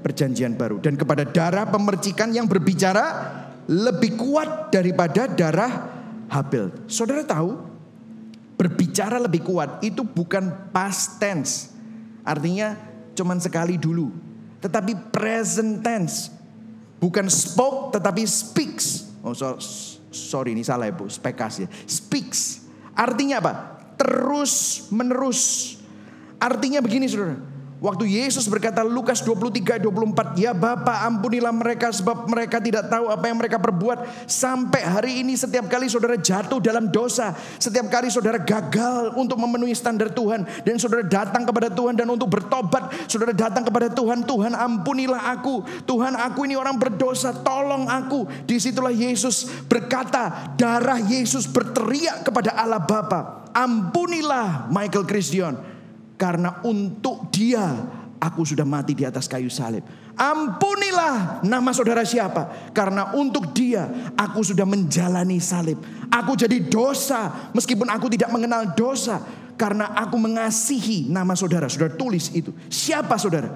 perjanjian baru, dan kepada darah pemercikan yang berbicara lebih kuat daripada darah Habel. Saudara tahu, berbicara lebih kuat itu bukan past tense, artinya cuman sekali dulu, tetapi present tense. Bukan spoke tetapi speaks. Oh sorry ini salah ya Bu, spekas ya. Speaks. Artinya apa? Terus menerus. Artinya begini saudara. Waktu Yesus berkata Lukas 23:24, ya Bapa ampunilah mereka sebab mereka tidak tahu apa yang mereka perbuat. Sampai hari ini setiap kali saudara jatuh dalam dosa, setiap kali saudara gagal untuk memenuhi standar Tuhan, dan saudara datang kepada Tuhan dan untuk bertobat, saudara datang kepada Tuhan, Tuhan ampunilah aku, Tuhan aku ini orang berdosa, tolong aku. Disitulah Yesus berkata, darah Yesus berteriak kepada Allah Bapa, ampunilah Michael Christian, karena untuk dia aku sudah mati di atas kayu salib. Ampunilah nama saudara siapa, karena untuk dia aku sudah menjalani salib. Aku jadi dosa meskipun aku tidak mengenal dosa, karena aku mengasihi nama saudara. Saudara tulis itu. Siapa saudara?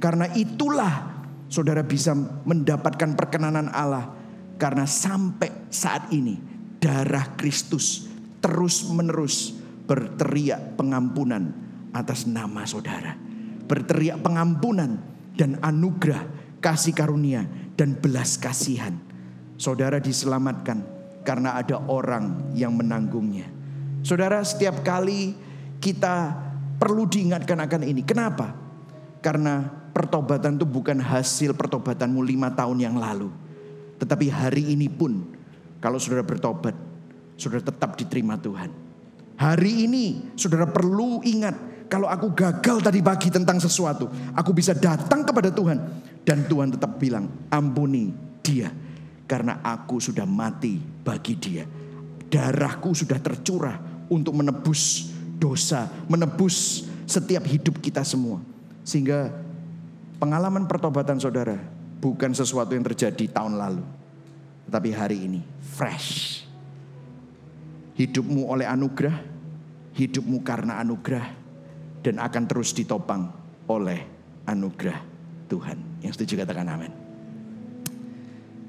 Karena itulah saudara bisa mendapatkan perkenanan Allah. Karena sampai saat ini darah Kristus terus menerus berteriak pengampunan atas nama saudara. Berteriak pengampunan dan anugerah, kasih karunia dan belas kasihan. Saudara diselamatkan karena ada orang yang menanggungnya. Saudara, setiap kali kita perlu diingatkan akan ini. Kenapa? Karena pertobatan itu bukan hasil pertobatanmu 5 tahun yang lalu, tetapi hari ini pun kalau saudara bertobat, saudara tetap diterima Tuhan. Hari ini saudara perlu ingat, kalau aku gagal tadi pagi tentang sesuatu, aku bisa datang kepada Tuhan. Dan Tuhan tetap bilang, ampuni dia, karena aku sudah mati bagi dia. Darahku sudah tercurah untuk menebus dosa, menebus setiap hidup kita semua. Sehingga pengalaman pertobatan saudara bukan sesuatu yang terjadi tahun lalu, tetapi hari ini fresh. Hidupmu oleh anugerah, hidupmu karena anugerah, dan akan terus ditopang oleh anugerah Tuhan. Yang setuju katakan amin.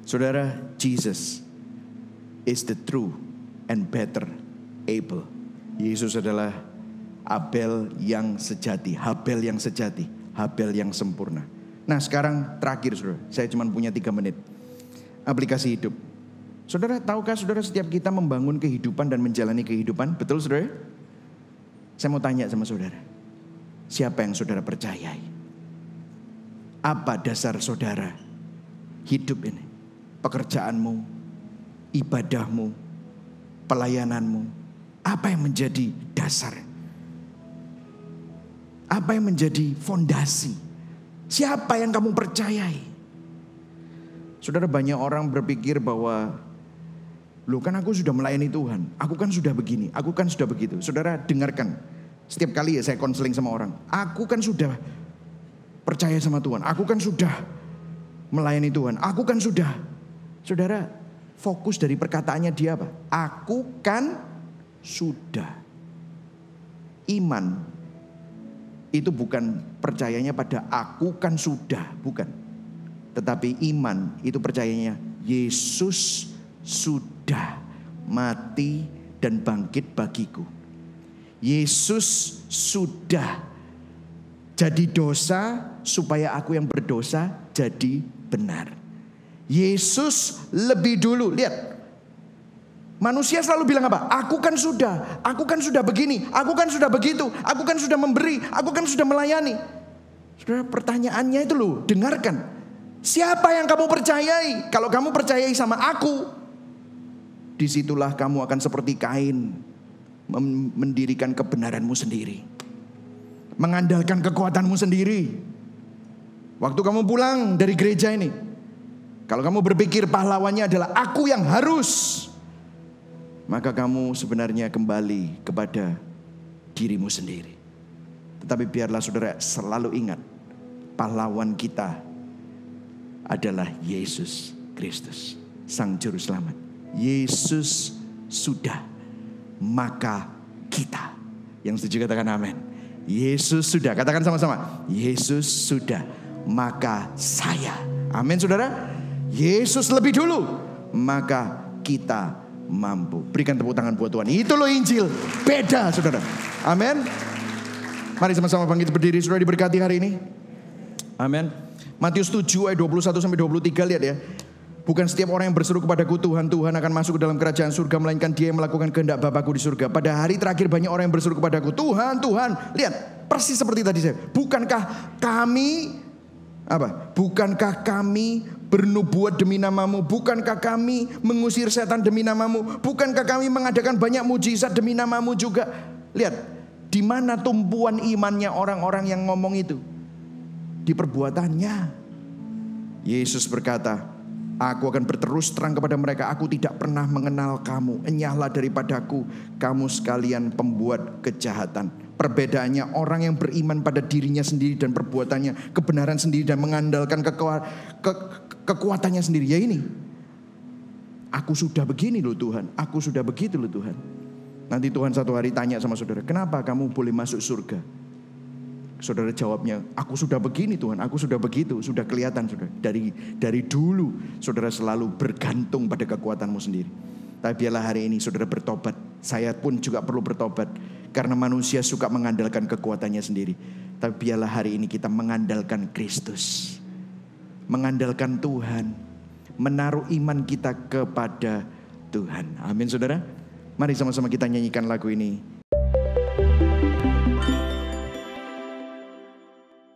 Saudara, Jesus is the true and better Abel. Yesus adalah Abel yang sejati, Habel yang sejati, Habel yang sempurna. Nah sekarang terakhir saudara, saya cuma punya 3 menit. Aplikasi hidup. Saudara, tahukah saudara setiap kita membangun kehidupan dan menjalani kehidupan? Betul saudara? Saya mau tanya sama saudara. Siapa yang saudara percayai? Apa dasar saudara hidup ini? Pekerjaanmu, ibadahmu, pelayananmu. Apa yang menjadi dasar? Apa yang menjadi fondasi? Siapa yang kamu percayai? Saudara, banyak orang berpikir bahwa loh kan aku sudah melayani Tuhan, aku kan sudah begini, aku kan sudah begitu. Saudara dengarkan, setiap kali ya saya konseling sama orang, aku kan sudah percaya sama Tuhan, aku kan sudah melayani Tuhan, aku kan sudah. Saudara, fokus dari perkataannya dia apa? Aku kan sudah. Iman itu bukan percayanya pada aku kan sudah, bukan. Tetapi iman itu percayanya Yesus sudah mati dan bangkit bagiku. Yesus sudah jadi dosa supaya aku yang berdosa jadi benar. Yesus lebih dulu, lihat. Manusia selalu bilang apa? Aku kan sudah begini, aku kan sudah begitu, aku kan sudah memberi, aku kan sudah melayani. Saudara, pertanyaannya itu loh, dengarkan. Siapa yang kamu percayai? Kalau kamu percayai sama aku, disitulah kamu akan seperti Kain, mendirikan kebenaranmu sendiri, mengandalkan kekuatanmu sendiri. Waktu kamu pulang dari gereja ini, kalau kamu berpikir pahlawannya adalah aku yang harus, maka kamu sebenarnya kembali kepada dirimu sendiri. Tetapi biarlah saudara selalu ingat, pahlawan kita adalah Yesus Kristus, Sang Juru Selamat. Yesus sudah, maka kita. Yang setuju katakan amin. Yesus sudah, katakan sama-sama. Yesus sudah, maka saya. Amin saudara. Yesus lebih dulu, maka kita mampu. Berikan tepuk tangan buat Tuhan. Itu loh Injil, beda saudara. Amin. Mari sama-sama bangkit berdiri, saudara diberkati hari ini. Amin. Matius 7 ayat 21-23 lihat ya. Bukan setiap orang yang berseru kepadaku Tuhan, Tuhan akan masuk ke dalam kerajaan surga, melainkan dia yang melakukan kehendak Bapakku di surga. Pada hari terakhir banyak orang yang berseru kepadaku Tuhan, Tuhan. Lihat, persis seperti tadi saya. Bukankah kami bernubuat demi namamu? Bukankah kami mengusir setan demi namamu? Bukankah kami mengadakan banyak mujizat demi namamu juga? Lihat, di mana tumpuan imannya orang-orang yang ngomong itu? Di perbuatannya. Yesus berkata, aku akan berterus terang kepada mereka, aku tidak pernah mengenal kamu. Enyahlah daripadaku, kamu sekalian pembuat kejahatan. Perbedaannya orang yang beriman pada dirinya sendiri dan perbuatannya, kebenaran sendiri dan mengandalkan kekuatannya sendiri. Ya ini, aku sudah begini loh Tuhan, aku sudah begitu loh Tuhan. Nanti Tuhan satu hari tanya sama saudara, kenapa kamu boleh masuk surga? Saudara jawabnya, aku sudah begini Tuhan, aku sudah begitu, sudah kelihatan saudara. Dari dulu saudara selalu bergantung pada kekuatanmu sendiri. Tapi biarlah hari ini saudara bertobat. Saya pun juga perlu bertobat, karena manusia suka mengandalkan kekuatannya sendiri. Tapi biarlah hari ini kita mengandalkan Kristus, mengandalkan Tuhan, menaruh iman kita kepada Tuhan. Amin saudara. Mari sama-sama kita nyanyikan lagu ini.